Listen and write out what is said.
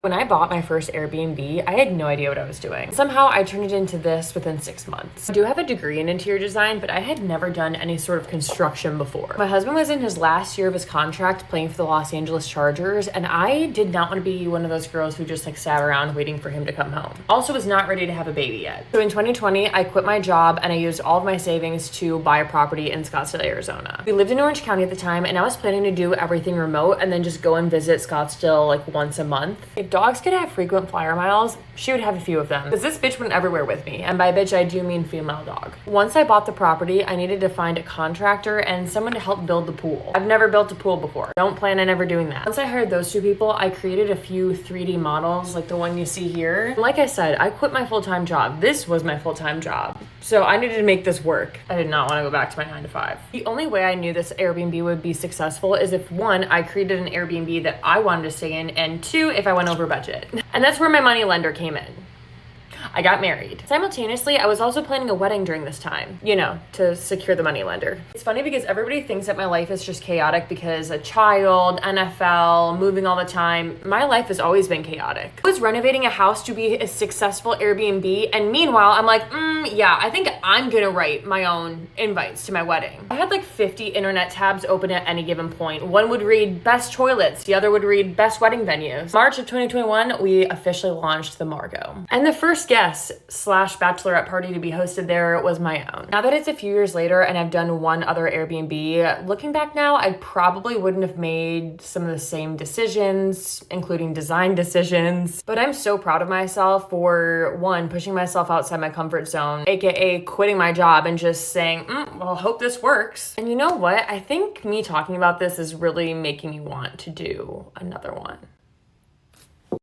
When I bought my first Airbnb, I had no idea what I was doing. Somehow I turned it into this within 6 months. I do have a degree in interior design, but I had never done any sort of construction before. My husband was in his last year of his contract playing for the Los Angeles Chargers, and I did not want to be one of those girls who just sat around waiting for him to come home. Also was not ready to have a baby yet. So in 2020, I quit my job and I used all of my savings to buy a property in Scottsdale, Arizona. We lived in Orange County at the time, and I was planning to do everything remote and then just go and visit Scottsdale once a month. If dogs could have frequent flyer miles, she would have a few of them. Because this bitch went everywhere with me. And by bitch, I do mean female dog. Once I bought the property, I needed to find a contractor and someone to help build the pool. I've never built a pool before. Don't plan on ever doing that. Once I hired those two people, I created a few 3D models like the one you see here. And like I said, I quit my full-time job. This was my full-time job. So I needed to make this work. I did not want to go back to my 9 to 5. The only way I knew this Airbnb would be successful is if one, I created an Airbnb that I wanted to stay in, and two, if I went over budget. And that's where my money lender came in. I got married. Simultaneously, I was also planning a wedding during this time, to secure the money lender. It's funny because everybody thinks that my life is just chaotic because a child, NFL, moving all the time. My life has always been chaotic. I was renovating a house to be a successful Airbnb, and meanwhile, I'm like, yeah, I think I'm gonna write my own invites to my wedding. I had 50 internet tabs open at any given point. One would read best toilets, the other would read best wedding venues. March of 2021, we officially launched the Margot. And the first guest / bachelorette party to be hosted there was my own. Now that it's a few years later and I've done one other Airbnb, looking back now, I probably wouldn't have made some of the same decisions, including design decisions. But I'm so proud of myself for one, pushing myself outside my comfort zone, aka quitting my job and just saying, well, hope this works. And you know what? I think me talking about this is really making me want to do another one.